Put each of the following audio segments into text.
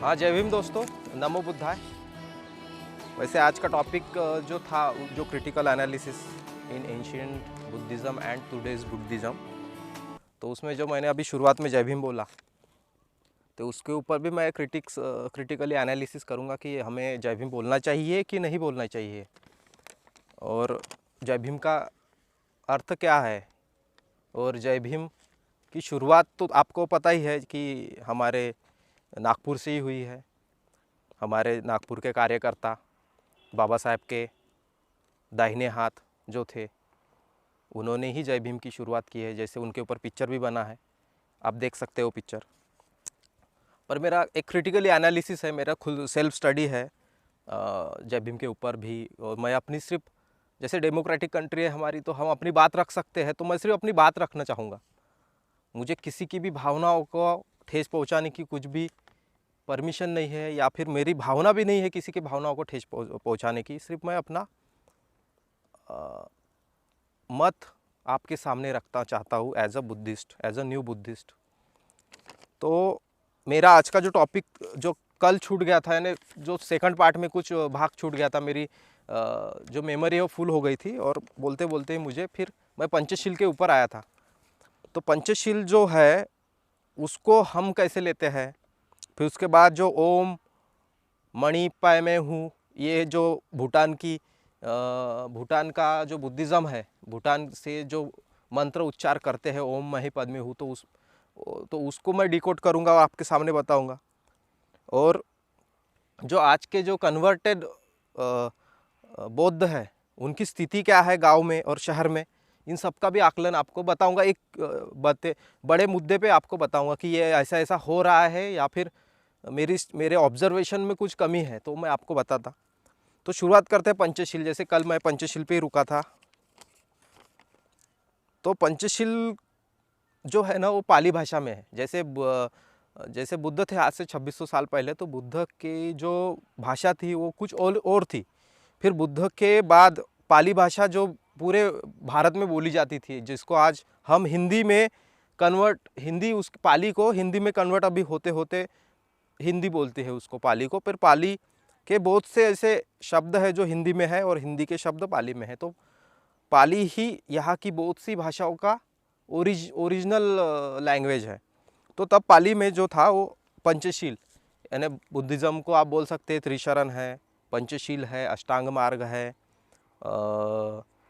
हाँ, जय भीम दोस्तों, नमो बुद्धाय। वैसे आज का टॉपिक जो था, जो critical analysis in ancient Buddhism and today's Buddhism, तो उसमें जो मैंने अभी शुरुआत में जय भीम बोला, तो उसके ऊपर भी मैं क्रिटिकली एनालिसिस करूँगा कि हमें जय भीम बोलना चाहिए कि नहीं बोलना चाहिए, और जय भीम का अर्थ क्या है। और जय भीम की शुरुआत तो आपको पता ही है कि हमारे नागपुर से ही हुई है। हमारे नागपुर के कार्यकर्ता बाबा साहेब के दाहिने हाथ जो थे, उन्होंने ही जय भीम की शुरुआत की है। जैसे उनके ऊपर पिक्चर भी बना है, आप देख सकते हो पिक्चर। पर मेरा एक क्रिटिकली एनालिसिस है, मेरा खुद सेल्फ स्टडी है जय भीम के ऊपर भी। और मैं अपनी सिर्फ, जैसे डेमोक्रेटिक कंट्री है हमारी, तो हम अपनी बात रख सकते हैं, तो मैं सिर्फ अपनी बात रखना चाहूँगा। मुझे किसी की भी भावनाओं को ठेस पहुँचाने की कुछ भी परमिशन नहीं है, या फिर मेरी भावना भी नहीं है किसी की भावनाओं को ठेस पहुँचाने की। सिर्फ मैं अपना मत आपके सामने रखना चाहता हूँ as a Buddhist, as a new Buddhist. तो मेरा आज का जो टॉपिक जो कल छूट गया था, यानी जो सेकंड पार्ट में कुछ भाग छूट गया था, मेरी जो मेमोरी है वो फुल हो गई थी, और बोलते बोलते ही मुझे फिर मैं पंचशील के ऊपर आया था। तो पंचशील जो है उसको हम कैसे लेते हैं, फिर उसके बाद जो ओम मणि पाए मैं हूँ, ये जो भूटान का जो बुद्धिज़्म है, भूटान से जो मंत्र उच्चार करते हैं ओम मही पद्मे हूँ, तो उसको मैं डिकोड करूँगा, आपके सामने बताऊँगा। और जो आज के जो कन्वर्टेड बौद्ध है, उनकी स्थिति क्या है गांव में और शहर में, इन सब का भी आकलन आपको बताऊंगा। एक बड़े मुद्दे पे आपको बताऊंगा कि ये ऐसा ऐसा हो रहा है, या फिर मेरे ऑब्जर्वेशन में कुछ कमी है, तो मैं आपको बताता। तो शुरुआत करते हैं पंचशील। जैसे कल मैं पंचशील पे ही रुका था। तो पंचशील जो है ना, वो पाली भाषा में है। जैसे बुद्ध थे आज से 2600 साल पहले, तो बुद्ध की जो भाषा थी वो कुछ और थी। फिर बुद्ध के बाद पाली भाषा जो पूरे भारत में बोली जाती थी, जिसको आज हम हिंदी में हिंदी, उस पाली को हिंदी में कन्वर्ट अभी होते होते हिंदी बोलते हैं उसको, पाली को। फिर पाली के बहुत से ऐसे शब्द है जो हिंदी में है, और हिंदी के शब्द पाली में है। तो पाली ही यहाँ की बहुत सी भाषाओं का ओरिजिनल लैंग्वेज है। तो तब पाली में जो था वो पंचशील, यानी बुद्धिज़्म को आप बोल सकते हैं त्रिशरण है, पंचशील है, अष्टांग मार्ग है,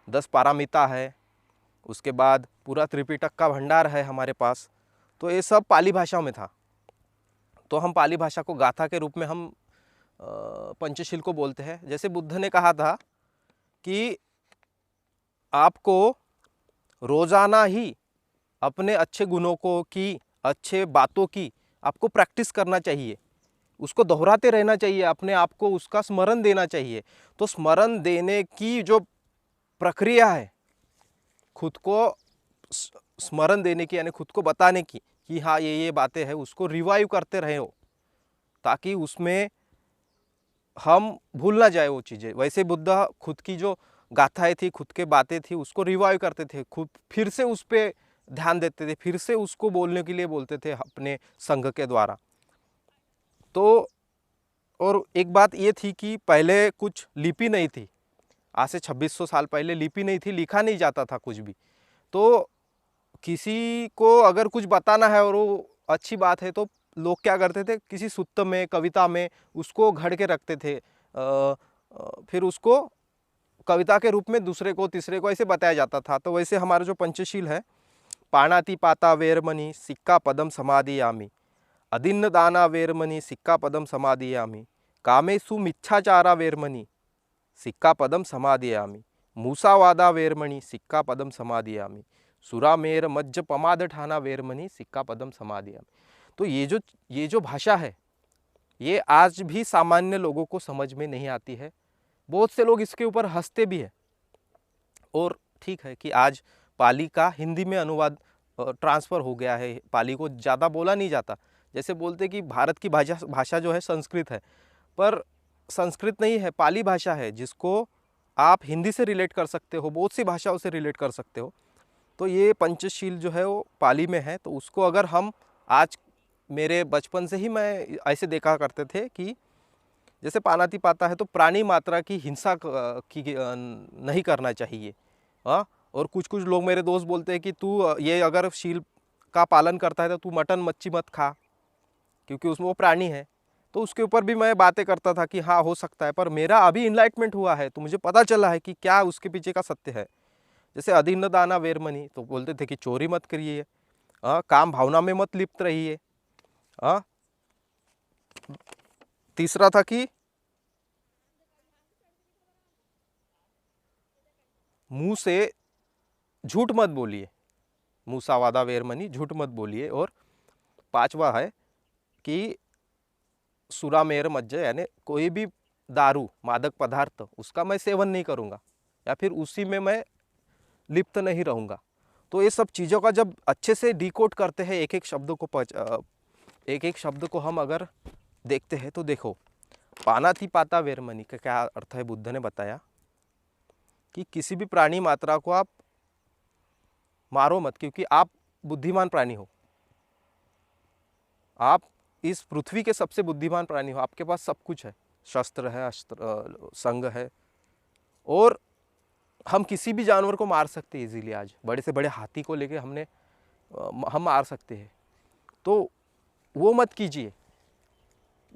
10 पारामिता है, उसके बाद पूरा त्रिपिटक का भंडार है हमारे पास। तो ये सब पाली भाषा में था। तो हम पाली भाषा को गाथा के रूप में हम पंचशील को बोलते हैं। जैसे बुद्ध ने कहा था कि आपको रोज़ाना ही अपने अच्छे गुणों को की, अच्छे बातों की आपको प्रैक्टिस करना चाहिए, उसको दोहराते रहना चाहिए, अपने आप को उसका स्मरण देना चाहिए। तो स्मरण देने की जो प्रक्रिया है, खुद को स्मरण देने की, यानी खुद को बताने की कि हाँ ये बातें हैं, उसको रिवाइव करते रहे हो, ताकि उसमें हम भूल ना जाए वो चीज़ें। वैसे बुद्ध खुद की जो गाथाएं थी, खुद के बातें थी, उसको रिवाइव करते थे, खुद फिर से उस पर ध्यान देते थे, फिर से उसको बोलने के लिए बोलते थे अपने संघ के द्वारा। तो और एक बात ये थी कि पहले कुछ लिपि नहीं थी, आज से 2600 साल पहले लिपि नहीं थी, लिखा नहीं जाता था कुछ भी। तो किसी को अगर कुछ बताना है और वो अच्छी बात है, तो लोग क्या करते थे, किसी सूत्र में, कविता में उसको घड़ के रखते थे। फिर उसको कविता के रूप में दूसरे को, तीसरे को ऐसे बताया जाता था। तो वैसे हमारा जो पंचशील है, पाणाति पाता वेरमणि सिक्का पदम समाधियामि, अदिन्न दाना वेरमणि सिक्का पदम समाधियामि, कामेसु मिच्छाचारा वेरमणि सिक्का पदम समाधियामि, मूसावादा वेरमणि सिक्का पदम समाधियामि, सुरामेर मज्ज पमाद ठाना वेरमणि सिक्का पदम समाधियामि। तो ये जो भाषा है, ये आज भी सामान्य लोगों को समझ में नहीं आती है। बहुत से लोग इसके ऊपर हंसते भी है। और ठीक है कि आज पाली का हिंदी में अनुवाद ट्रांसफ़र हो गया है, पाली को ज़्यादा बोला नहीं जाता। जैसे बोलते कि भारत की भाषा जो है संस्कृत है, पर संस्कृत नहीं है, पाली भाषा है, जिसको आप हिंदी से रिलेट कर सकते हो, बहुत सी भाषाओं से रिलेट कर सकते हो। तो ये पंचशील जो है वो पाली में है। तो उसको अगर हम आज मेरे बचपन से ही मैं ऐसे देखा करते थे कि जैसे पानातिपाता है तो प्राणी मात्रा की हिंसा नहीं करना चाहिए। हाँ, और कुछ कुछ लोग मेरे दोस्त बोलते हैं कि तू ये अगर शील का पालन करता है तो तू मटन मच्छी मत खा, क्योंकि उसमें वो प्राणी है। तो उसके ऊपर भी मैं बातें करता था कि हाँ हो सकता है, पर मेरा अभी इनलाइटमेंट हुआ है तो मुझे पता चला है कि क्या उसके पीछे का सत्य है। जैसे अधीन दाना वेरमनी, तो बोलते थे कि चोरी मत करिए, काम भावना में मत लिप्त रहिए। तीसरा था कि मुंह से झूठ मत बोलिए, मूसावादा वेरमनी, झूठ मत बोलिए। और पांचवा है कि सुरा मेर मज्जे, यानी कोई भी दारू मादक पदार्थ उसका मैं सेवन नहीं करूँगा या फिर उसी में मैं लिप्त नहीं रहूँगा। तो ये सब चीज़ों का जब अच्छे से डिकोड करते हैं, एक एक शब्द को हम अगर देखते हैं तो देखो, पानातिपाता वेरमनी का क्या अर्थ है। बुद्ध ने बताया कि किसी भी प्राणी मात्रा को आप मारो मत, क्योंकि आप बुद्धिमान प्राणी हो, आप इस पृथ्वी के सबसे बुद्धिमान प्राणी हो, आपके पास सब कुछ है, शस्त्र है, अस्त्र संग है, और हम किसी भी जानवर को मार सकते हैं इजीली। आज बड़े से बड़े हाथी को लेके हम मार सकते हैं। तो वो मत कीजिए,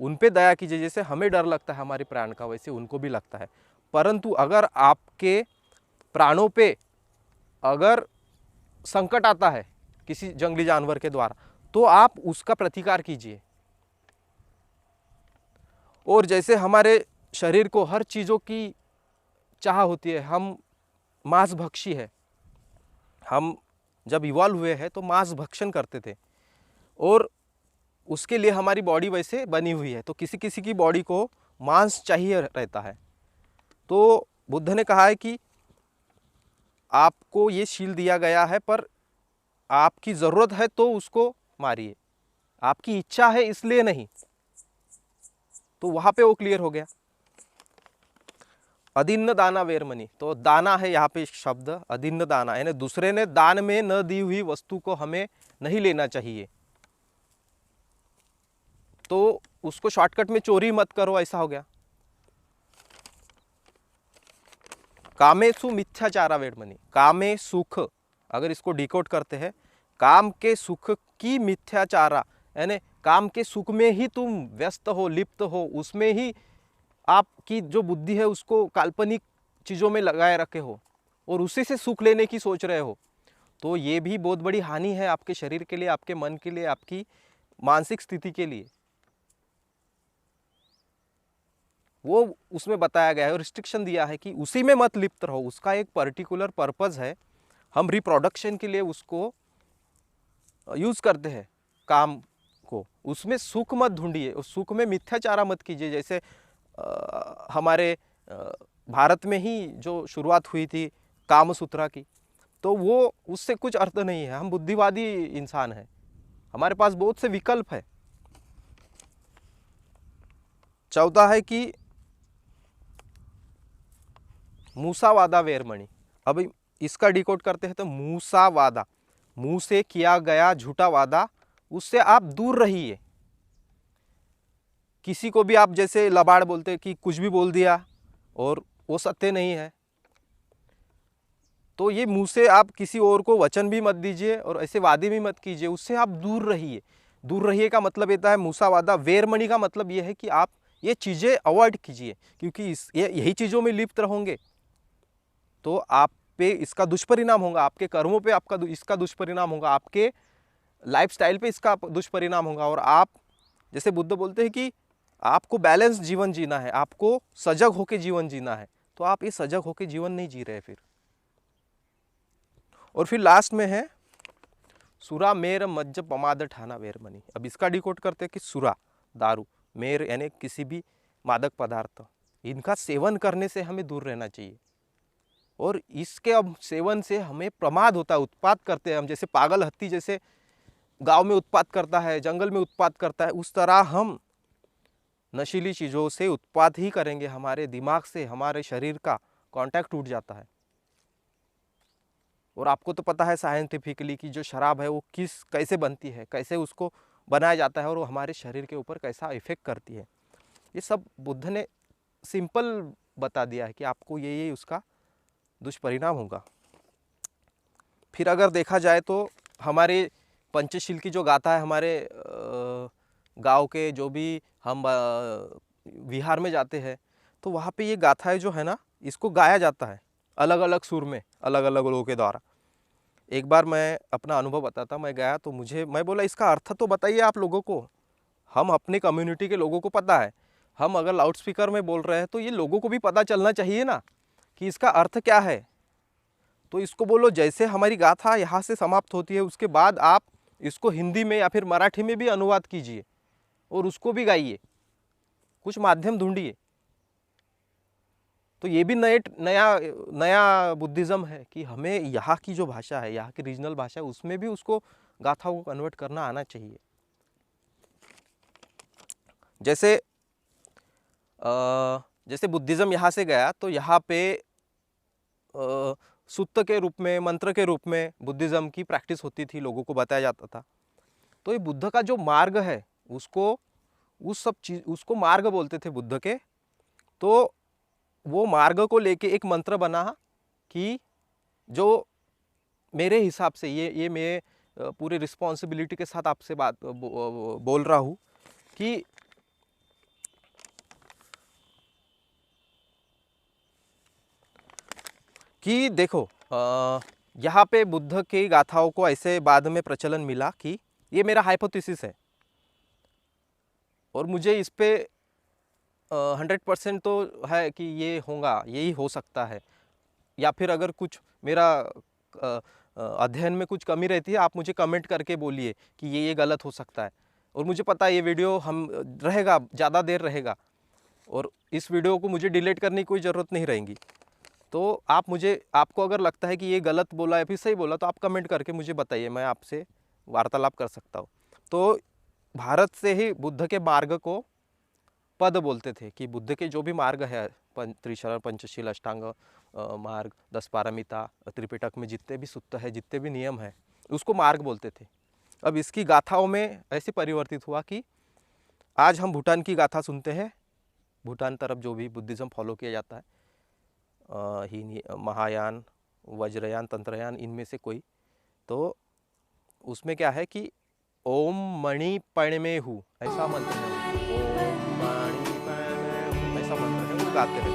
उन पे दया कीजिए। जैसे हमें डर लगता है हमारे प्राण का, वैसे उनको भी लगता है। परंतु अगर आपके प्राणों पे अगर संकट आता है किसी जंगली जानवर के द्वारा, तो आप उसका प्रतिकार कीजिए। और जैसे हमारे शरीर को हर चीज़ों की चाह होती है, हम मांस भक्षी है, हम जब इवॉल्व हुए हैं तो मांस भक्षण करते थे, और उसके लिए हमारी बॉडी वैसे बनी हुई है। तो किसी किसी की बॉडी को मांस चाहिए रहता है। तो बुद्ध ने कहा है कि आपको ये शील दिया गया है, पर आपकी ज़रूरत है तो उसको मारिए, आपकी इच्छा है इसलिए नहीं। तो वहाँ पे वो क्लियर हो गया। अदिन्न दाना वेरमनी, तो दाना है यहाँ पे शब्द, अदिन्न दाना, यानी दूसरे ने दान में न दी हुई वस्तु को हमें नहीं लेना चाहिए। तो उसको शॉर्टकट में चोरी मत करो, ऐसा हो गया। कामेसु मिथ्याचारा वेरमनी, कामे सुख, अगर इसको डिकोड करते हैं, काम के सुख की मिथ्याचारा, यानी काम के सुख में ही तुम व्यस्त हो, लिप्त हो, उसमें ही आपकी जो बुद्धि है उसको काल्पनिक चीज़ों में लगाए रखे हो और उसी से सुख लेने की सोच रहे हो, तो ये भी बहुत बड़ी हानि है आपके शरीर के लिए, आपके मन के लिए, आपकी मानसिक स्थिति के लिए। वो उसमें बताया गया है और रिस्ट्रिक्शन दिया है कि उसी में मत लिप्त रहो, उसका एक पर्टिकुलर पर्पस है, हम रिप्रोडक्शन के लिए उसको यूज करते हैं काम को, उसमें सुख मत ढूंढिए, उस सुख में मिथ्याचारा मत कीजिए। जैसे हमारे भारत में ही जो शुरुआत हुई थी कामसूत्रा की, तो वो उससे कुछ अर्थ नहीं है। हम बुद्धिवादी इंसान हैं, हमारे पास बहुत से विकल्प है। चौथा है कि मूसावादा वेरमणि। अब इसका डिकोड करते हैं तो मूसावादा, मुंह से किया गया झूठा वादा, उससे आप दूर रहिए। किसी को भी आप जैसे लबाड़ बोलते कि कुछ भी बोल दिया और वो सत्य नहीं है, तो ये मुंह से आप किसी और को वचन भी मत दीजिए और ऐसे वादे भी मत कीजिए, उससे आप दूर रहिए। दूर रहिए का मतलब येता है मूसावादा, वेरमणि का मतलब ये है कि आप ये चीज़ें अवॉइड कीजिए, क्योंकि यही चीज़ों में लिप्त रहोगे तो आप पे इसका दुष्परिणाम होगा, आपके कर्मों पे आपका इसका दुष्परिणाम होगा, आपके लाइफस्टाइल पे इसका दुष्परिणाम होगा। और आप जैसे बुद्ध बोलते हैं कि आपको बैलेंस जीवन जीना है, आपको सजग होकर जीवन जीना है, तो आप ये सजग होकर जीवन नहीं जी रहे फिर। और फिर लास्ट में है सुरा मेर मज्ज पमाद ठाना वेरमनी। अब इसका डिकोड करते हैं कि सुरा दारू, मेर यानी किसी भी मादक पदार्थ, इनका सेवन करने से हमें दूर रहना चाहिए। और इसके अब सेवन से हमें प्रमाद होता है, उत्पात करते हैं हम, जैसे पागल हत्ती जैसे गांव में उत्पात करता है, जंगल में उत्पात करता है, उस तरह हम नशीली चीज़ों से उत्पात ही करेंगे। हमारे दिमाग से हमारे शरीर का कांटेक्ट टूट जाता है। और आपको तो पता है साइंटिफिकली कि जो शराब है वो कैसे बनती है, कैसे उसको बनाया जाता है और वो हमारे शरीर के ऊपर कैसा इफेक्ट करती है, ये सब बुद्ध ने सिंपल बता दिया है कि आपको ये उसका दुष्परिणाम होगा। फिर अगर देखा जाए तो हमारे पंचशील की जो गाथा है, हमारे गांव के जो भी हम विहार में जाते हैं तो वहाँ पे ये गाथाएं जो है ना, इसको गाया जाता है अलग अलग सुर में, अलग अलग लोगों के द्वारा। एक बार मैं अपना अनुभव बताता, मैं गया तो मैं बोला इसका अर्थ तो बताइए आप लोगों को, हम अपने कम्युनिटी के लोगों को पता है, हम अगर लाउड स्पीकर में बोल रहे हैं तो ये लोगों को भी पता चलना चाहिए ना कि इसका अर्थ क्या है। तो इसको बोलो जैसे हमारी गाथा यहाँ से समाप्त होती है उसके बाद आप इसको हिंदी में या फिर मराठी में भी अनुवाद कीजिए और उसको भी गाइए, कुछ माध्यम ढूंढिए। तो ये भी नया नया बुद्धिज़्म है कि हमें यहाँ की जो भाषा है, यहाँ की रीजनल भाषा है, उसमें भी उसको गाथाओं को कन्वर्ट करना आना चाहिए। जैसे जैसे बुद्धिज़्म यहाँ से गया तो यहाँ पे सूक्त के रूप में, मंत्र के रूप में बुद्धिज़्म की प्रैक्टिस होती थी, लोगों को बताया जाता था। तो ये बुद्ध का जो मार्ग है उसको, उस सब चीज़ उसको मार्ग बोलते थे बुद्ध के। तो वो मार्ग को लेके एक मंत्र बना कि जो मेरे हिसाब से ये मैं पूरे रिस्पॉन्सिबिलिटी के साथ आपसे बोल रहा हूँ कि देखो, यहाँ पे बुद्ध की गाथाओं को ऐसे बाद में प्रचलन मिला कि ये मेरा हाइपोथेसिस है और मुझे इस पे 100% तो है कि ये होगा, यही हो सकता है, या फिर अगर कुछ मेरा अध्ययन में कुछ कमी रहती है आप मुझे कमेंट करके बोलिए कि ये गलत हो सकता है। और मुझे पता है ये वीडियो हम रहेगा, ज़्यादा देर रहेगा और इस वीडियो को मुझे डिलीट करने की कोई ज़रूरत नहीं रहेगी। तो आपको अगर लगता है कि ये गलत बोला या फिर सही बोला तो आप कमेंट करके मुझे बताइए, मैं आपसे वार्तालाप कर सकता हूँ। तो भारत से ही बुद्ध के मार्ग को पद बोलते थे कि बुद्ध के जो भी मार्ग है, त्रिशरण, पंचशील, अष्टांग मार्ग, 10 पारमिता, त्रिपिटक में जितने भी सूत्र है, जितने भी नियम है, उसको मार्ग बोलते थे। अब इसकी गाथाओं में ऐसे परिवर्तित हुआ कि आज हम भूटान की गाथा सुनते हैं, भूटान तरफ जो भी बुद्धिज़्म फॉलो किया जाता है, ही महायान, वज्रयान, तंत्रयान, इनमें से कोई, तो उसमें क्या है कि ओम मणि पणमे हूँ ऐसा मंत्र है, ओम मणि पणमे हूँ ऐसा मंत्र है, वो गाते हैं।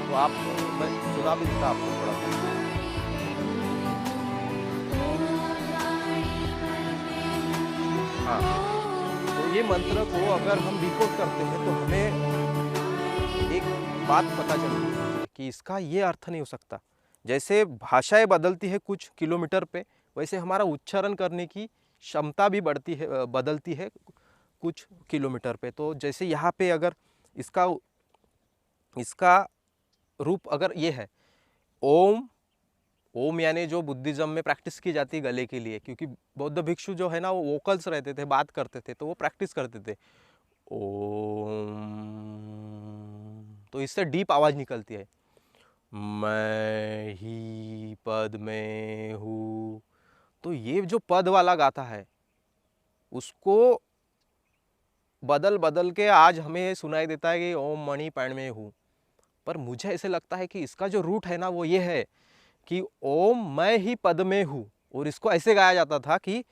तो आप, मैं सुना भी देता आपको थोड़ा सा। हाँ, तो ये मंत्र को अगर हम डिकोड करते हैं तो हमें एक बात पता चलती है कि इसका ये अर्थ नहीं हो सकता। जैसे भाषाएं बदलती है कुछ किलोमीटर पे, वैसे हमारा उच्चारण करने की क्षमता भी बदलती है कुछ किलोमीटर पे। तो जैसे यहाँ पे अगर इसका रूप अगर ये है ओम, ओम यानी जो बुद्धिज़्म में प्रैक्टिस की जाती है गले के लिए, क्योंकि बौद्ध भिक्षु जो है ना वो वोकल्स रहते थे, बात करते थे, तो वो प्रैक्टिस करते थे ओम, तो इससे डीप आवाज़ निकलती है। मैं ही पद में हूँ, तो ये जो पद वाला गाथा है उसको बदल बदल के आज हमें सुनाई देता है कि ओम मणि पैण में हूँ। पर मुझे ऐसे लगता है कि इसका जो रूट है ना वो ये है कि ओम मैं ही पद में हूँ, और इसको ऐसे गाया जाता था कि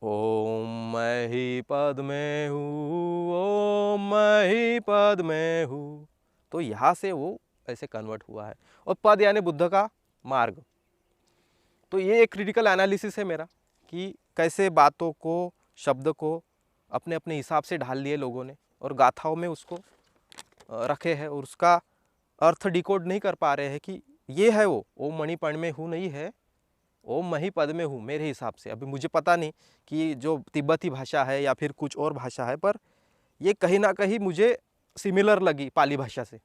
ओम मैं ही पद में हूँ, ओम मैं ही पद में हूँ। तो यहाँ से वो ऐसे कन्वर्ट हुआ है। और पद यानी बुद्ध का मार्ग। तो ये एक क्रिटिकल एनालिसिस है मेरा कि कैसे बातों को, शब्द को अपने अपने हिसाब से ढाल लिए लोगों ने और गाथाओं में उसको रखे हैं और उसका अर्थ डिकोड नहीं कर पा रहे हैं कि ये है वो ओम मणि पण में हूँ नहीं है, ओम मही पद में हूँ मेरे हिसाब से। अभी मुझे पता नहीं कि जो तिब्बती भाषा है या फिर कुछ और भाषा है, पर ये कहीं ना कहीं मुझे सिमिलर लगी पाली भाषा से।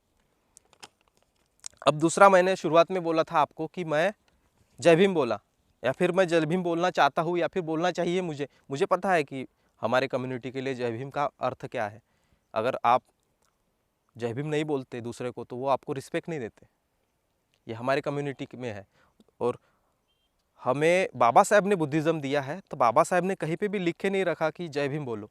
अब दूसरा, मैंने शुरुआत में बोला था आपको कि मैं जय भीम बोला, या फिर मैं जय भीम बोलना चाहता हूँ या फिर बोलना चाहिए मुझे पता है कि हमारे कम्युनिटी के लिए जय भीम का अर्थ क्या है। अगर आप जय भीम नहीं बोलते दूसरे को तो वो आपको रिस्पेक्ट नहीं देते, ये हमारे कम्युनिटी में है। और हमें बाबा साहेब ने बुद्धिज़्म दिया है, तो बाबा साहेब ने कहीं पे भी लिख के नहीं रखा कि जय भीम बोलो,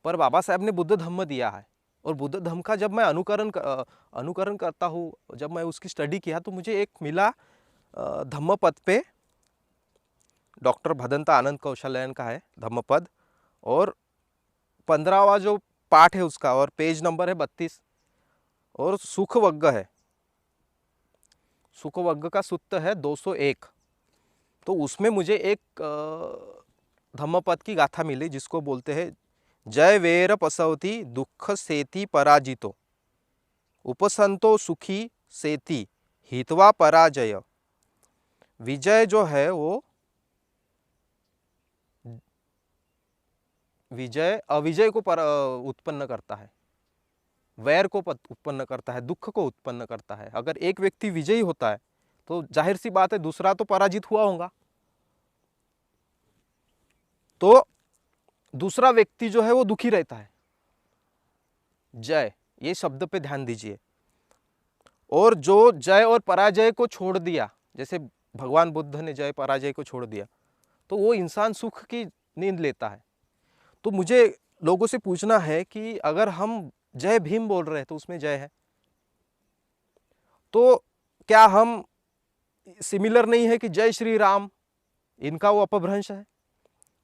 पर बाबा साहेब ने बुद्ध धम्म दिया है। और बुद्ध धम्म का जब मैं अनुकरण करता हूँ, जब मैं उसकी स्टडी किया तो मुझे एक मिला धम्मपद पे, डॉक्टर भदंता आनंद कौशलयन का है धम्मपद, और 15वां जो पाठ है उसका, और पेज नंबर है 32, और सुखवग्ग है, सुखवग्ग का सूत्र है 201। तो उसमें मुझे एक धम्मपद की गाथा मिली जिसको बोलते हैं, जय वेर पसवती दुख सेति पराजितो, उपसंतो सुखी सेति हितवा पराजय। विजय जो है वो विजय अविजय को उत्पन्न करता है, वैर को उत्पन्न करता है, दुख को उत्पन्न करता है। अगर एक व्यक्ति विजयी होता है तो जाहिर सी बात है दूसरा तो पराजित हुआ होगा, तो दूसरा व्यक्ति जो है वो दुखी रहता है। जय, ये शब्द पे ध्यान दीजिए। और जो जय और पराजय को छोड़ दिया, जैसे भगवान बुद्ध ने जय पराजय को छोड़ दिया, तो वो इंसान सुख की नींद लेता है। तो मुझे लोगों से पूछना है कि अगर हम जय भीम बोल रहे हैं तो उसमें जय है, तो क्या हम सिमिलर नहीं है कि जय श्री राम, इनका वो अपभ्रंश है?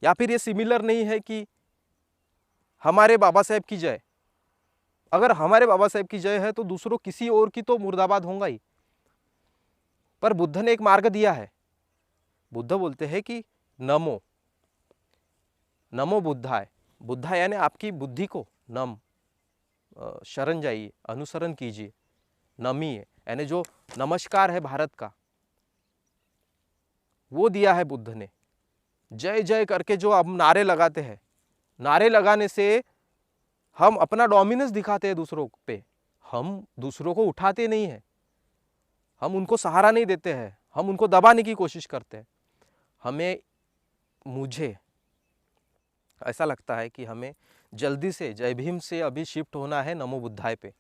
या फिर ये सिमिलर नहीं है कि हमारे बाबा साहेब की जय? अगर हमारे बाबा साहेब की जय है तो दूसरों किसी और की तो मुर्दाबाद होगा ही। पर बुद्ध ने एक मार्ग दिया है। बुद्ध बोलते हैं कि नमो नमो बुद्धाय, बुद्धा यानी आपकी बुद्धि को नम, शरण जाइए, अनुसरण कीजिए, नमिए, यानी जो नमस्कार है भारत का वो दिया है बुद्ध ने। जय जय करके जो हम नारे लगाते हैं, नारे लगाने से हम अपना डोमिनेंस दिखाते हैं दूसरों पे, हम दूसरों को उठाते नहीं हैं, हम उनको सहारा नहीं देते हैं, हम उनको दबाने की कोशिश करते हैं। मुझे ऐसा लगता है कि हमें जल्दी से जय भीम से अभी शिफ्ट होना है नमो बुद्धाय पे,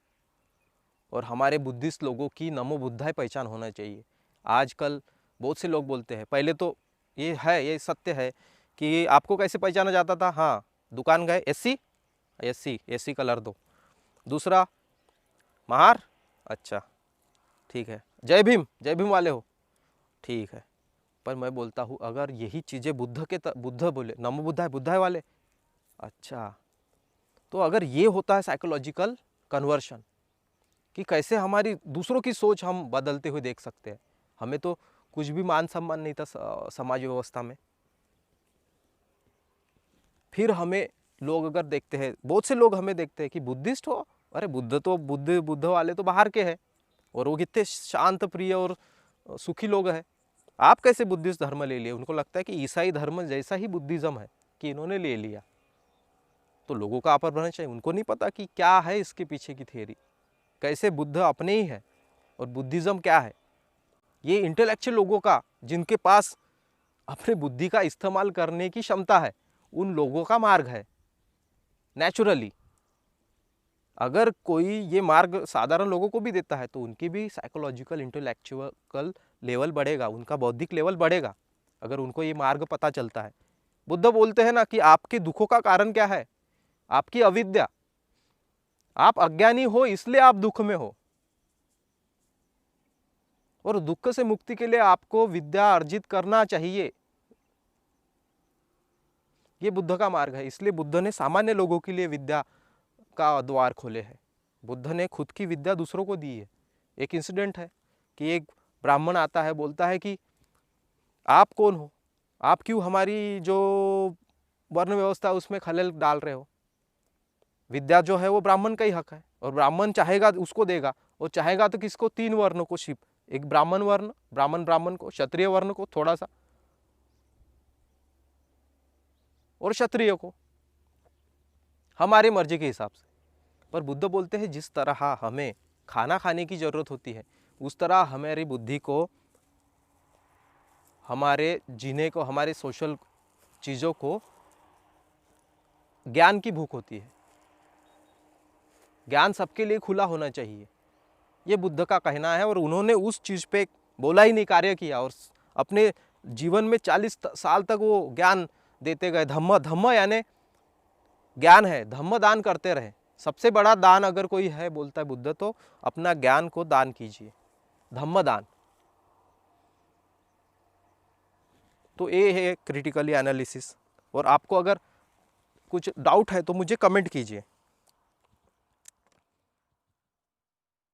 और हमारे बुद्धिस्ट लोगों की नमो बुद्धाय पहचान होना चाहिए। आजकल बहुत से लोग बोलते हैं, पहले तो ये सत्य है कि आपको कैसे पहचाना जाता था, हाँ दुकान गए, एसी कलर दो, दूसरा महार, अच्छा ठीक है, जय भीम वाले हो, ठीक है। पर मैं बोलता हूँ अगर यही चीज़ें बुद्ध बोले नमो बुद्धाय वाले, अच्छा, तो अगर ये होता है साइकोलॉजिकल कन्वर्शन कि कैसे हमारी दूसरों की सोच हम बदलते हुए देख सकते हैं। हमें तो कुछ भी मान सम्मान नहीं था समाज व्यवस्था में। फिर हमें लोग अगर देखते हैं, बहुत से लोग हमें देखते हैं कि बुद्धिस्ट हो, अरे बुद्ध वाले तो बाहर के हैं और वो कितने शांत प्रिय और सुखी लोग हैं, आप कैसे बुद्धिस्ट धर्म ले लिए? उनको लगता है कि ईसाई धर्म जैसा ही बुद्धिज्म है कि इन्होंने ले लिया। तो लोगों का अपभ्रंश है, उनको नहीं पता कि क्या है इसके पीछे की थ्योरी, कैसे बुद्ध अपने ही है और बुद्धिज्म क्या है। ये इंटेलेक्चुअल लोगों का, जिनके पास अपने बुद्धि का इस्तेमाल करने की क्षमता है, उन लोगों का मार्ग है नेचुरली। अगर कोई ये मार्ग साधारण लोगों को भी देता है तो उनकी भी साइकोलॉजिकल इंटेलेक्चुअल लेवल बढ़ेगा, उनका बौद्धिक लेवल बढ़ेगा अगर उनको ये मार्ग पता चलता है। बुद्ध बोलते हैं ना कि आपके दुखों का कारण क्या है? आपकी अविद्या, आप अज्ञानी हो इसलिए आप दुख में हो, और दुख से मुक्ति के लिए आपको विद्या अर्जित करना चाहिए। ये बुद्ध का मार्ग है। इसलिए बुद्ध ने सामान्य लोगों के लिए विद्या का द्वार खोले हैं। बुद्ध ने खुद की विद्या दूसरों को दी है। एक इंसिडेंट है कि एक ब्राह्मण आता है, बोलता है कि आप कौन हो, आप क्यों हमारी जो वर्ण व्यवस्था है उसमें खलल डाल रहे हो? विद्या जो है वो ब्राह्मण का ही हक है, और ब्राह्मण चाहेगा उसको देगा, और चाहेगा तो किसको? 3 वर्णों को शिप, एक ब्राह्मण वर्ण, ब्राह्मण को, क्षत्रिय वर्ण को थोड़ा सा, और क्षत्रिय को हमारी मर्जी के हिसाब से। पर बुद्ध बोलते हैं जिस तरह हमें खाना खाने की जरूरत होती है उस तरह हमारी बुद्धि को, हमारे जीने को, हमारे सोशल चीज़ों को ज्ञान की भूख होती है। ज्ञान सबके लिए खुला होना चाहिए, ये बुद्ध का कहना है। और उन्होंने उस चीज़ पे बोला ही नहीं, कार्य किया, और अपने जीवन में 40 साल तक वो ज्ञान देते गए। धम्म, धम्म यानी ज्ञान है, धम्म दान करते रहे। सबसे बड़ा दान अगर कोई है बोलता है बुद्ध, तो अपना ज्ञान को दान कीजिए, धम्म दान। तो ये है क्रिटिकली एनालिसिस। और आपको अगर कुछ डाउट है तो मुझे कमेंट कीजिए।